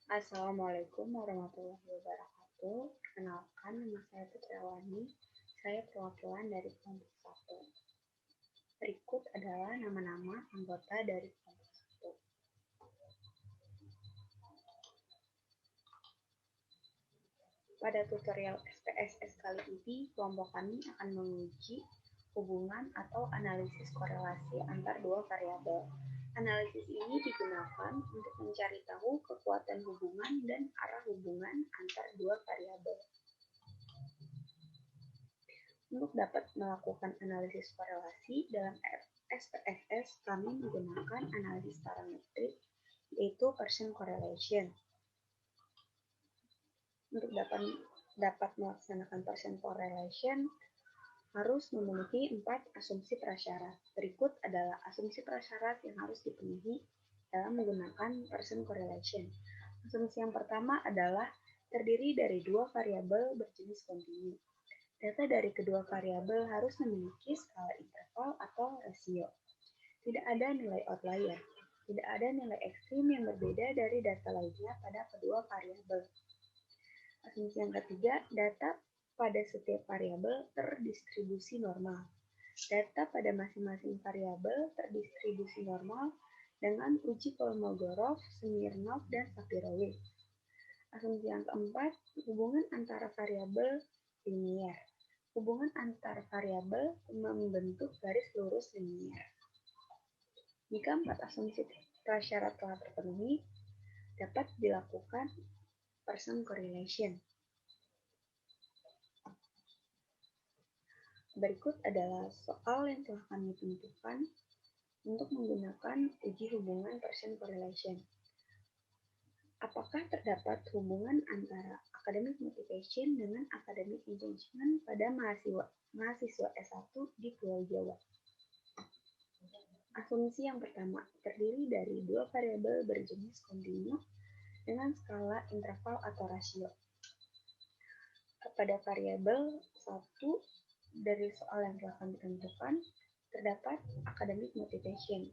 Assalamualaikum warahmatullahi wabarakatuh. Perkenalkan, nama saya Putriawani. Saya perwakilan dari kelompok 1. Berikut adalah nama-nama anggota dari kelompok 1. Pada tutorial SPSS kali ini, kelompok kami akan menguji hubungan atau analisis korelasi antar dua variabel. Analisis ini digunakan untuk mencari tahu kekuatan hubungan dan arah hubungan antar dua variabel. Untuk dapat melakukan analisis korelasi dalam SPSS, kami menggunakan analisis parametrik, yaitu Pearson correlation. Untuk dapat melaksanakan Pearson correlation, harus memenuhi 4 asumsi prasyarat. Berikut adalah asumsi prasyarat yang harus dipenuhi dalam menggunakan Pearson correlation. Asumsi yang pertama adalah terdiri dari dua variabel berjenis kontinu. Data dari kedua variabel harus memiliki skala interval atau rasio. Tidak ada nilai outlier. Tidak ada nilai ekstrim yang berbeda dari data lainnya pada kedua variabel. Asumsi yang ketiga, data pada setiap variabel terdistribusi normal. Data pada masing-masing variabel terdistribusi normal dengan uji Kolmogorov, Smirnov, dan Shapiro-Wilk. Asumsi yang keempat, hubungan antara variabel linier. Hubungan antar variabel membentuk garis lurus linier. Jika 4 asumsi prasyarat telah terpenuhi, dapat dilakukan Pearson correlation. Berikut adalah soal yang telah kami tentukan untuk menggunakan uji hubungan Pearson correlation. Apakah terdapat hubungan antara academic motivation dengan academic engagement pada mahasiswa S1 di Pulau Jawa? Asumsi yang pertama, terdiri dari dua variabel berjenis kontinu dengan skala interval atau rasio. Pada variabel 1 dari soal yang telah kami tentukan, terdapat academic motivation.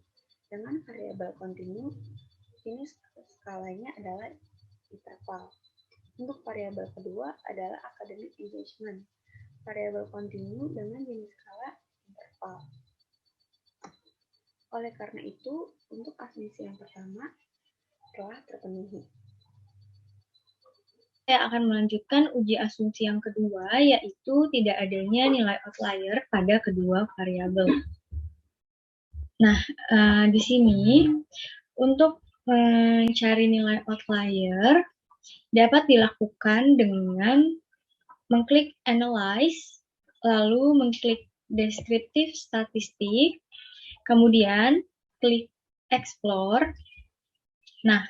Dengan variabel kontinu, ini skalanya adalah interval. Untuk variabel kedua adalah academic engagement. Variabel kontinu dengan jenis skala interval. Oleh karena itu, untuk asumsi yang pertama telah terpenuhi. Saya akan melanjutkan uji asumsi yang kedua, yaitu tidak adanya nilai outlier pada kedua variabel. Nah, di sini untuk mencari nilai outlier dapat dilakukan dengan mengklik Analyze, lalu mengklik Descriptive Statistic, kemudian klik Explore. Nah,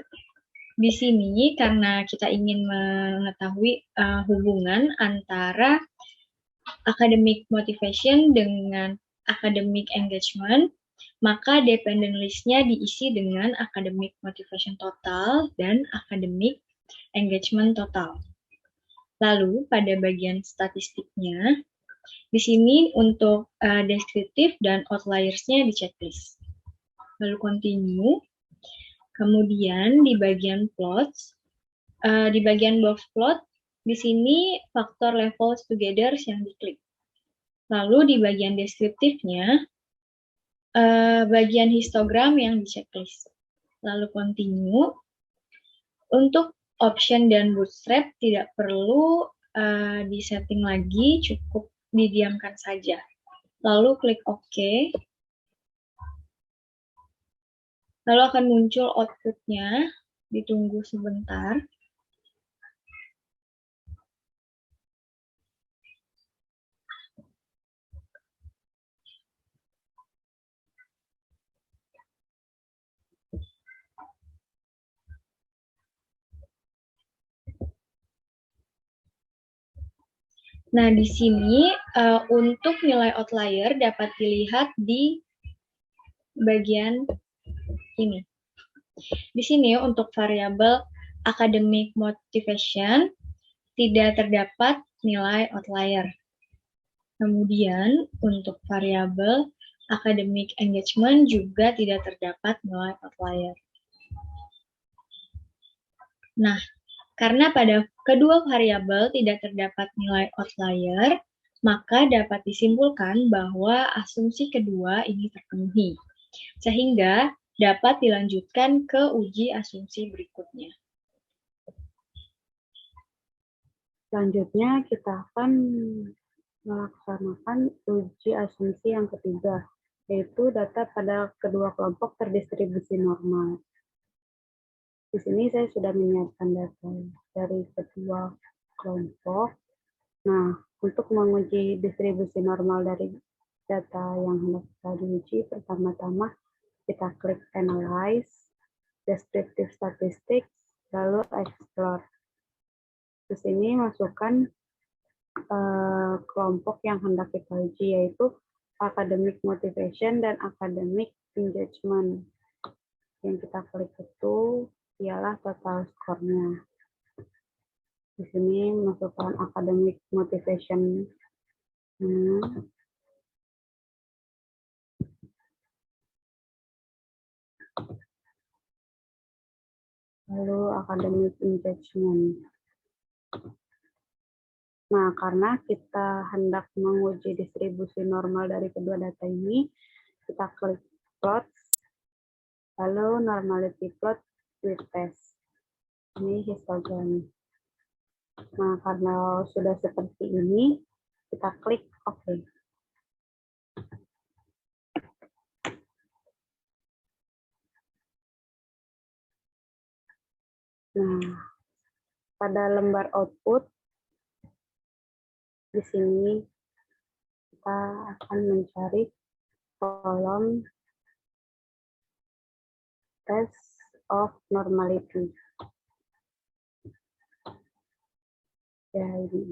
di sini karena kita ingin mengetahui hubungan antara academic motivation dengan academic engagement, maka dependent list-nya diisi dengan academic motivation total dan academic engagement total. Lalu pada bagian statistiknya, di sini untuk deskriptif dan outliers-nya di checklist. Lalu continue. Kemudian di bagian plots, di bagian box plot, di sini faktor levels together yang diklik. Lalu di bagian deskriptifnya, bagian histogram yang di checklist. Lalu continue. Untuk option dan bootstrap tidak perlu disetting lagi, cukup didiamkan saja. Lalu klik OK. Lalu akan muncul output-nya, ditunggu sebentar. Nah, di sini untuk nilai outlier dapat dilihat di bagian ini. Di sini untuk variabel academic motivation tidak terdapat nilai outlier. Kemudian untuk variabel academic engagement juga tidak terdapat nilai outlier. Nah, karena pada kedua variabel tidak terdapat nilai outlier, maka dapat disimpulkan bahwa asumsi kedua ini terpenuhi, sehingga dapat dilanjutkan ke uji asumsi berikutnya. Selanjutnya kita akan melaksanakan uji asumsi yang ketiga, yaitu data pada kedua kelompok terdistribusi normal. Di sini saya sudah menyiapkan data dari kedua kelompok. Nah, untuk menguji distribusi normal dari data yang hendak kita diuji, pertama-tama kita klik Analyze, Descriptive Statistics, lalu Explore. Di sini masukkan kelompok yang hendak kita uji, yaitu Academic Motivation dan Academic Engagement. Yang kita klik itu ialah total skornya. Di sini masukkan academic motivation. Lalu academic engagement. Nah, karena kita hendak menguji distribusi normal dari kedua data ini, kita klik plot, lalu normality plot with test. Ini histogram. Nah, karena sudah seperti ini, kita klik OK. Nah, pada lembar output, di sini kita akan mencari kolom test of normality. Ya, ini.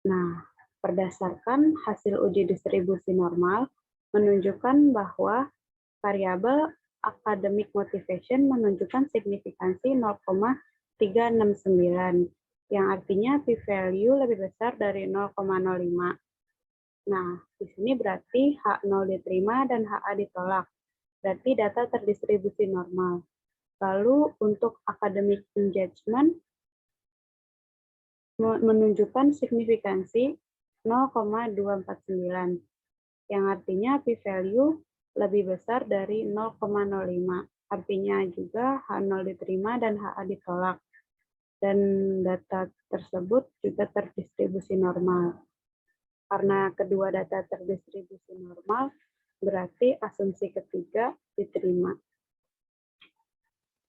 Nah, berdasarkan hasil uji distribusi normal, menunjukkan bahwa variabel academic motivation menunjukkan signifikansi 0,369, yang artinya p-value lebih besar dari 0,05. Nah, di sini berarti H0 diterima dan HA ditolak. Berarti data terdistribusi normal. Lalu untuk academic engagement menunjukkan signifikansi 0,249, yang artinya p-value lebih besar dari 0,05. Artinya juga H0 diterima dan HA ditolak. Dan data tersebut juga terdistribusi normal. Karena kedua data terdistribusi normal, berarti asumsi ketiga diterima.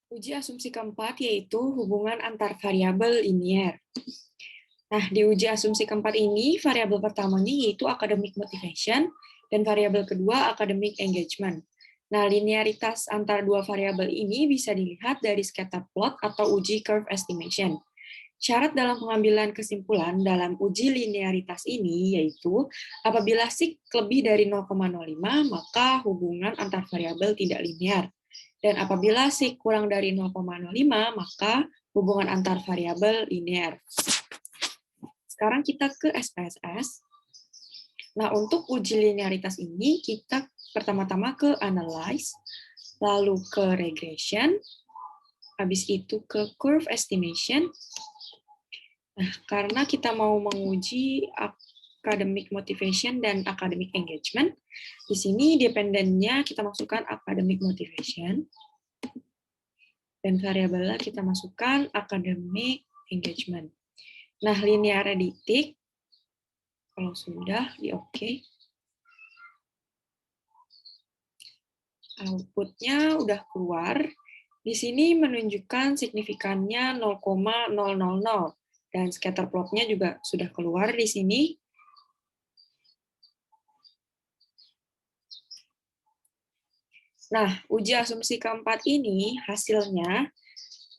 Uji asumsi keempat yaitu hubungan antar variabel linear. Nah, di uji asumsi keempat ini, variabel pertamanya yaitu academic motivation, dan variabel kedua academic engagement. Nah, linearitas antar dua variabel ini bisa dilihat dari scatter plot atau uji curve estimation. Syarat dalam pengambilan kesimpulan dalam uji linearitas ini yaitu apabila sig lebih dari 0,05, maka hubungan antar variabel tidak linear. Dan apabila sig kurang dari 0,05, maka hubungan antar variabel linear. Sekarang kita ke SPSS. Nah, untuk uji linearitas ini, kita pertama-tama ke analyze, lalu ke regression, habis itu ke curve estimation. Nah, karena kita mau menguji academic motivation dan academic engagement, di sini dependennya kita masukkan academic motivation, dan variabelnya kita masukkan academic engagement. Nah, linearnya ditik, kalau sudah di OK. Outputnya udah keluar. Di sini menunjukkan signifikannya 0,000 dan scatter plotnya juga sudah keluar di sini. Nah, uji asumsi keempat ini hasilnya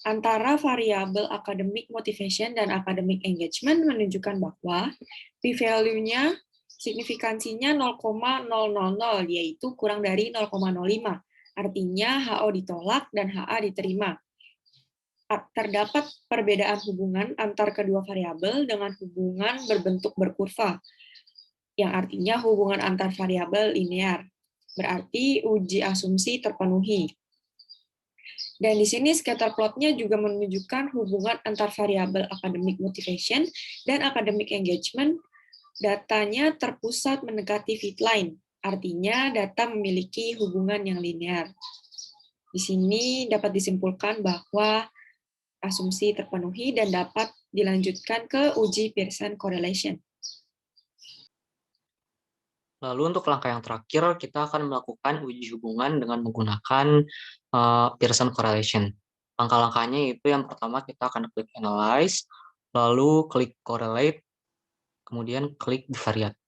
antara variabel academic motivation dan academic engagement menunjukkan bahwa p-value-nya signifikansinya 0,000, yaitu kurang dari 0,05. Artinya HO ditolak dan HA diterima. Terdapat perbedaan hubungan antar kedua variabel dengan hubungan berbentuk berkurva, yang artinya hubungan antar variabel linear. Berarti uji asumsi terpenuhi. Dan di sini scatter plot-nya juga menunjukkan hubungan antar variabel academic motivation dan academic engagement. Datanya terpusat mendekati fit line, artinya data memiliki hubungan yang linear. Di sini dapat disimpulkan bahwa asumsi terpenuhi dan dapat dilanjutkan ke uji Pearson correlation. Lalu untuk langkah yang terakhir, kita akan melakukan uji hubungan dengan menggunakan Pearson correlation. Langkah-langkahnya itu yang pertama kita akan klik analyze, lalu klik correlate, kemudian klik bivariate.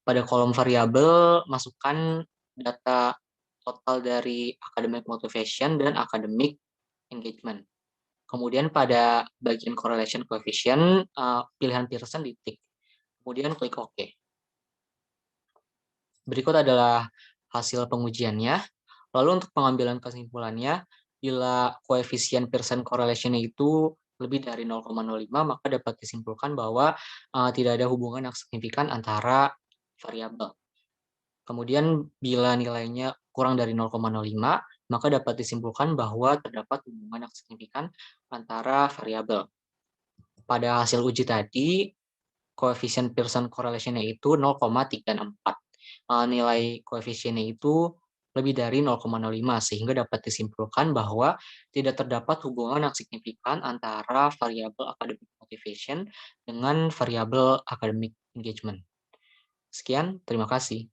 Pada kolom variabel, masukkan data total dari academic motivation dan academic engagement. Kemudian pada bagian correlation coefficient, pilihan Pearson ditik. Kemudian klik OK. Berikut adalah hasil pengujiannya. Lalu untuk pengambilan kesimpulannya, bila koefisien Pearson correlation itu lebih dari 0,05, maka dapat disimpulkan bahwa tidak ada hubungan yang signifikan antara variabel. Kemudian bila nilainya kurang dari 0,05, maka dapat disimpulkan bahwa terdapat hubungan yang signifikan antara variabel. Pada hasil uji tadi, koefisien Pearson correlation-nya itu 0,34. Nilai koefisiennya itu lebih dari 0,05, sehingga dapat disimpulkan bahwa tidak terdapat hubungan yang signifikan antara variabel academic motivation dengan variabel academic engagement. Sekian, terima kasih.